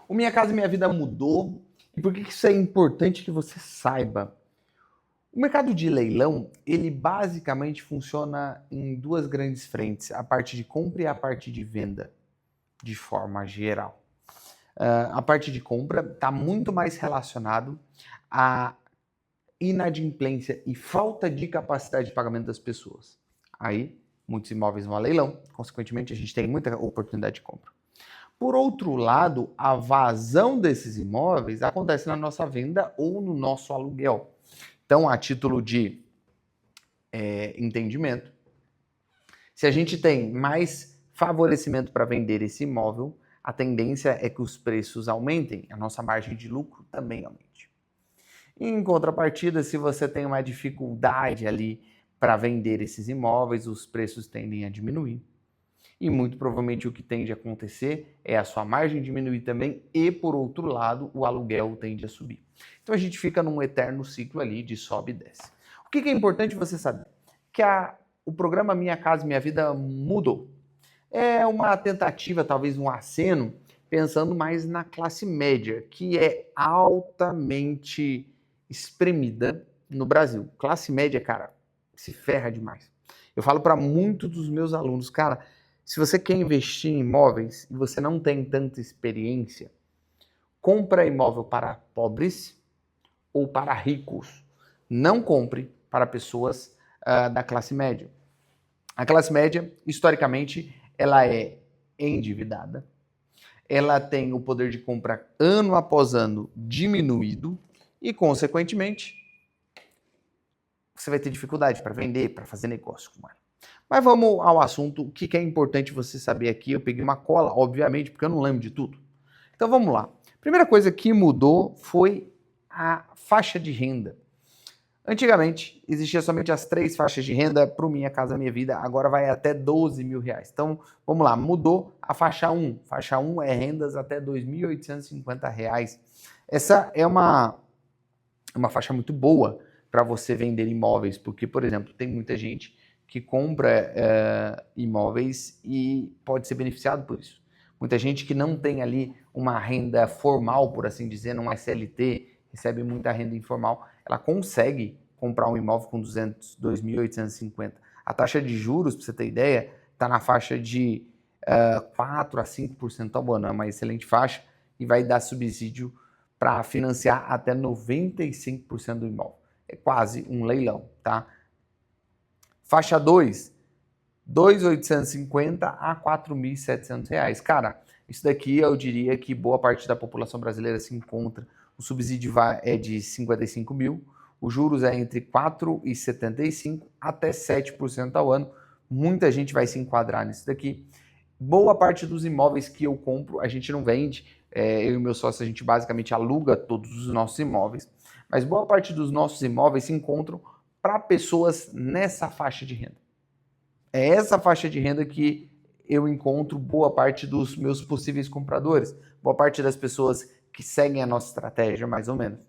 O Minha Casa Minha Vida mudou. E por que isso é importante que você saiba? O mercado de leilão, ele basicamente funciona em duas grandes frentes, a parte de compra e a parte de venda, de forma geral. A parte de compra está muito mais relacionado à inadimplência e falta de capacidade de pagamento das pessoas. Aí, muitos imóveis vão a leilão, consequentemente, a gente tem muita oportunidade de compra. Por outro lado, a vazão desses imóveis acontece na nossa venda ou no nosso aluguel. Então, a título de entendimento, se a gente tem mais favorecimento para vender esse imóvel, a tendência é que os preços aumentem, a nossa margem de lucro também aumente. Em contrapartida, se você tem uma dificuldade ali para vender esses imóveis, os preços tendem a diminuir. E muito provavelmente o que tende a acontecer é a sua margem diminuir também e, por outro lado, o aluguel tende a subir. Então a gente fica num eterno ciclo ali de sobe e desce. O que é importante você saber? Que o programa Minha Casa Minha Vida mudou. É uma tentativa, talvez um aceno, pensando mais na classe média, que é altamente espremida no Brasil. Classe média, cara, se ferra demais. Eu falo para muitos dos meus alunos, cara, se você quer investir em imóveis e você não tem tanta experiência, compra imóvel para pobres ou para ricos. Não compre para pessoas da classe média. A classe média, historicamente, ela é endividada, ela tem o poder de compra ano após ano diminuído e, consequentemente, você vai ter dificuldade para vender, para fazer negócio com ela. Mas vamos ao assunto, o que é importante você saber aqui. Eu peguei uma cola, obviamente, porque eu não lembro de tudo. Então vamos lá. Primeira coisa que mudou foi a faixa de renda. Antigamente, existia somente as 3 faixas de renda para o Minha Casa Minha Vida, agora vai até 12 mil reais. Então, vamos lá, mudou a faixa 1. Faixa 1 é rendas até R$ 2.850. Essa é uma faixa muito boa para você vender imóveis, porque, por exemplo, tem muita gente que compra imóveis e pode ser beneficiado por isso. Muita gente que não tem ali uma renda formal, por assim dizer, não é CLT, recebe muita renda informal, ela consegue comprar um imóvel com 2.850. A taxa de juros, para você ter ideia, está na faixa de 4 a 5% ao ano. É uma excelente faixa e vai dar subsídio para financiar até 95% do imóvel. É quase um leilão, tá? Faixa 2, 2.850 a R$ 4.700. Cara, isso daqui eu diria que boa parte da população brasileira se encontra. O subsídio é de 55 mil, os juros é entre 4,75% até 7% ao ano. Muita gente vai se enquadrar nisso daqui. Boa parte dos imóveis que eu compro, a gente não vende. Eu e meu sócio, a gente basicamente aluga todos os nossos imóveis. Mas boa parte dos nossos imóveis se encontram para pessoas nessa faixa de renda. É essa faixa de renda que eu encontro boa parte dos meus possíveis compradores, boa parte das pessoas que seguem a nossa estratégia, mais ou menos,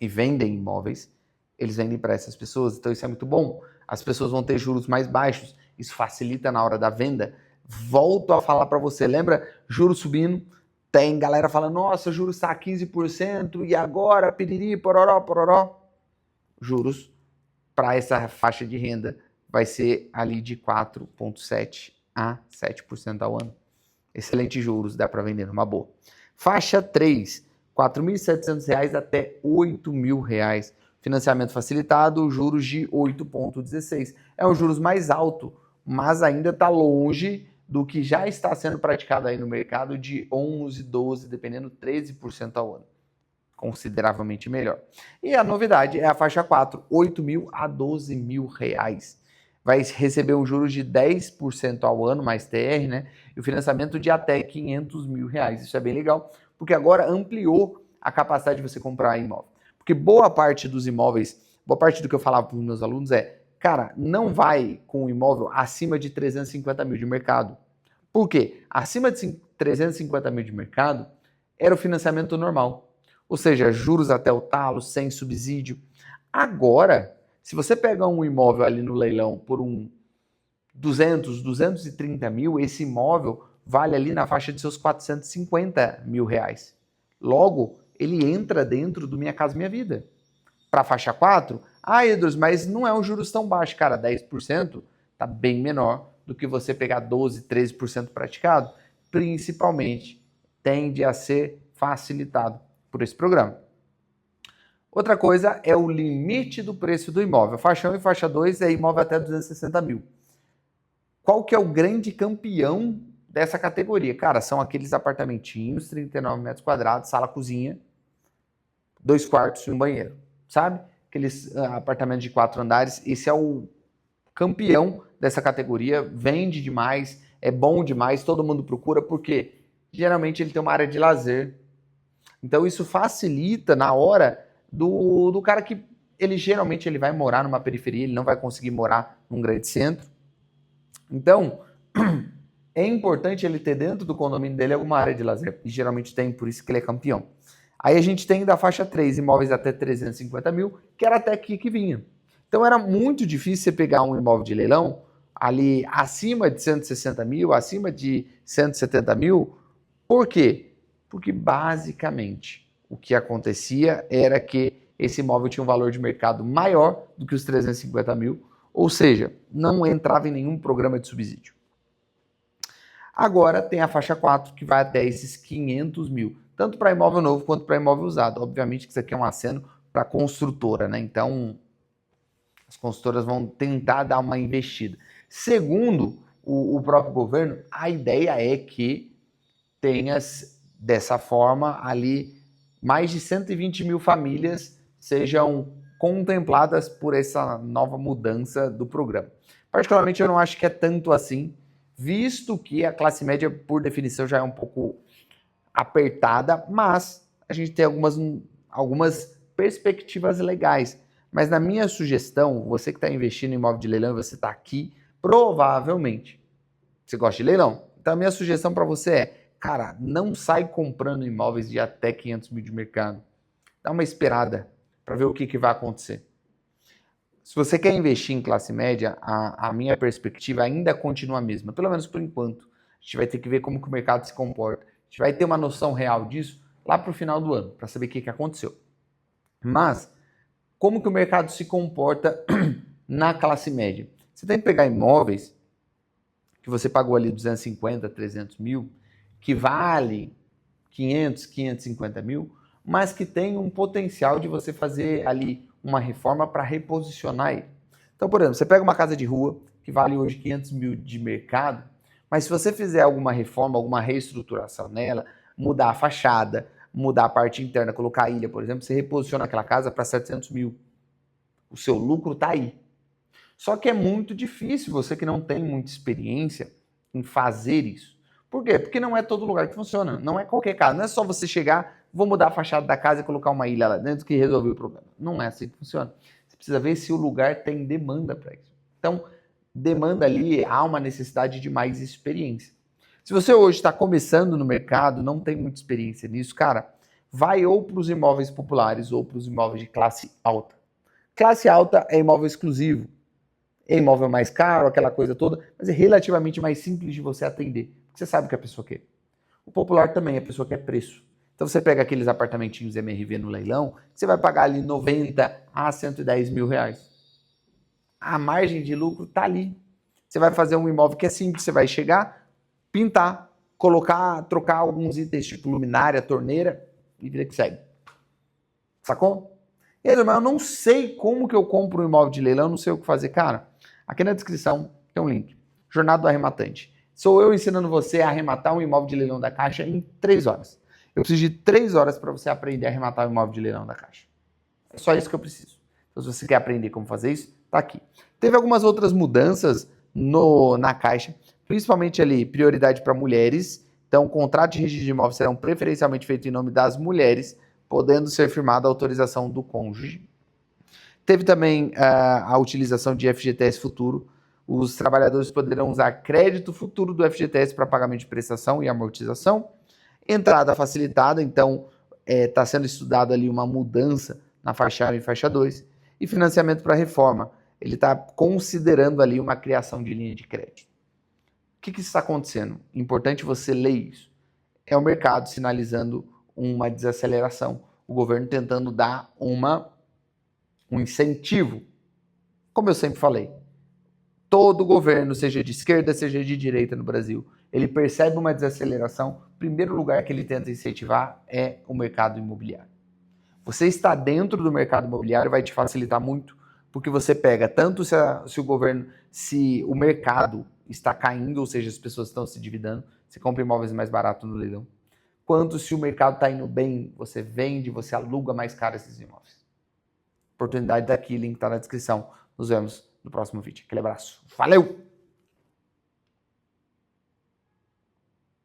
e vendem imóveis, eles vendem para essas pessoas, então isso é muito bom. As pessoas vão ter juros mais baixos, isso facilita na hora da venda. Volto a falar para você, lembra? Juros subindo, tem galera falando, nossa, juros está a 15%, e agora, piriri, pororó, pororó. Juros para essa faixa de renda vai ser ali de 4,7% a 7% ao ano. Excelentes juros, dá para vender numa boa. Faixa 3, R$ 4.700 até R$ 8.000. Financiamento facilitado, juros de 8,16%. É um juros mais alto, mas ainda está longe do que já está sendo praticado aí no mercado de 11%, 12%, dependendo 13% ao ano. Consideravelmente melhor. E a novidade é a faixa 4, R$ 8.000 a R$ 12.000. Vai receber um juros de 10% ao ano, mais TR, né? E o financiamento de até R$ 500.000. Isso é bem legal, porque agora ampliou a capacidade de você comprar imóvel. Porque boa parte dos imóveis, boa parte do que eu falava para os meus alunos é, cara, não vai com um imóvel acima de 350 mil de mercado. Por quê? Acima de 350 mil de mercado era o financiamento normal. Ou seja, juros até o talo, sem subsídio. Agora, se você pegar um imóvel ali no leilão por 230 mil, esse imóvel vale ali na faixa de seus 450 mil reais. Logo, ele entra dentro do Minha Casa Minha Vida. Para a faixa 4, Edros, mas não é um juros tão baixo, cara, 10% está bem menor do que você pegar 12, 13% praticado, principalmente tende a ser facilitado por esse programa. Outra coisa é o limite do preço do imóvel. Faixa 1 e faixa 2 é imóvel até 260 mil. Qual que é o grande campeão dessa categoria? Cara, são aqueles apartamentinhos, 39 metros quadrados, sala, cozinha, 2 quartos e um banheiro, sabe? Aqueles apartamentos de 4 andares, esse é o campeão dessa categoria, vende demais, é bom demais, todo mundo procura, porque geralmente ele tem uma área de lazer. Então isso facilita na hora do cara que geralmente ele vai morar numa periferia, ele não vai conseguir morar num grande centro. Então, é importante ele ter dentro do condomínio dele alguma área de lazer, e geralmente tem, por isso que ele é campeão. Aí a gente tem da faixa 3, imóveis até 350 mil, que era até aqui que vinha. Então era muito difícil você pegar um imóvel de leilão ali acima de 160 mil, acima de 170 mil. Por quê? Porque basicamente o que acontecia era que esse imóvel tinha um valor de mercado maior do que os 350 mil, ou seja, não entrava em nenhum programa de subsídio. Agora tem a faixa 4, que vai até esses 500 mil, tanto para imóvel novo quanto para imóvel usado. Obviamente que isso aqui é um aceno para a construtora, né? Então, as construtoras vão tentar dar uma investida. Segundo o próprio governo, a ideia é que tenha, dessa forma, ali mais de 120 mil famílias sejam contempladas por essa nova mudança do programa. Particularmente, eu não acho que é tanto assim, visto que a classe média, por definição, já é um pouco apertada, mas a gente tem algumas perspectivas legais. Mas na minha sugestão, você que está investindo em imóvel de leilão e você está aqui, provavelmente você gosta de leilão. Então a minha sugestão para você é, cara, não sai comprando imóveis de até 500 mil de mercado. Dá uma esperada para ver o que vai acontecer. Se você quer investir em classe média, a minha perspectiva ainda continua a mesma, pelo menos por enquanto. A gente vai ter que ver como que o mercado se comporta. A gente vai ter uma noção real disso lá para o final do ano, para saber o que aconteceu. Mas, como que o mercado se comporta na classe média? Você tem que pegar imóveis que você pagou ali 250, 300 mil, que vale 500, 550 mil, mas que tem um potencial de você fazer ali uma reforma para reposicionar ele. Então, por exemplo, você pega uma casa de rua que vale hoje 500 mil de mercado, mas se você fizer alguma reforma, alguma reestruturação nela, mudar a fachada, mudar a parte interna, colocar a ilha, por exemplo, você reposiciona aquela casa para 700 mil. O seu lucro está aí. Só que é muito difícil, você que não tem muita experiência em fazer isso. Por quê? Porque não é todo lugar que funciona. Não é qualquer casa. Não é só você chegar, vou mudar a fachada da casa e colocar uma ilha lá dentro que resolveu o problema. Não é assim que funciona. Você precisa ver se o lugar tem demanda para isso. Então, demanda ali, há uma necessidade de mais experiência. Se você hoje está começando no mercado, não tem muita experiência nisso, cara, vai ou para os imóveis populares ou para os imóveis de classe alta. Classe alta é imóvel exclusivo. É imóvel mais caro, aquela coisa toda, mas é relativamente mais simples de você atender, porque você sabe o que a pessoa quer. O popular também, a pessoa quer preço. Então você pega aqueles apartamentinhos MRV no leilão, você vai pagar ali 90 a 110 mil reais. A margem de lucro está ali. Você vai fazer um imóvel que é simples, você vai chegar, pintar, trocar alguns itens, tipo luminária, torneira, e vida que segue. Sacou? E aí, mas eu não sei como que eu compro um imóvel de leilão, não sei o que fazer. Cara, aqui na descrição tem um link. Jornada do Arrematante. Sou eu ensinando você a arrematar um imóvel de leilão da Caixa em 3 horas. Eu preciso de 3 horas para você aprender a arrematar um imóvel de leilão da Caixa. É só isso que eu preciso. Então, se você quer aprender como fazer isso, tá aqui. Teve algumas outras mudanças na Caixa, principalmente ali, prioridade para mulheres. Então, contratos de registro de imóveis serão preferencialmente feitos em nome das mulheres, podendo ser firmada a autorização do cônjuge. Teve também a utilização de FGTS futuro. Os trabalhadores poderão usar crédito futuro do FGTS para pagamento de prestação e amortização. Entrada facilitada, então está sendo estudado ali uma mudança na faixa 1 e faixa 2. E financiamento para reforma. Ele está considerando ali uma criação de linha de crédito. que está acontecendo? Importante você ler isso. É o mercado sinalizando uma desaceleração. O governo tentando dar um incentivo. Como eu sempre falei, todo governo, seja de esquerda, seja de direita no Brasil, ele percebe uma desaceleração, o primeiro lugar que ele tenta incentivar é o mercado imobiliário. Você está dentro do mercado imobiliário vai te facilitar muito, porque você pega tanto se o mercado está caindo, ou seja, as pessoas estão se endividando, você compra imóveis mais baratos no leilão, quanto se o mercado está indo bem, você vende, você aluga mais caro esses imóveis. Oportunidade daqui, link está na descrição. Nos vemos no próximo vídeo. Aquele abraço. Valeu!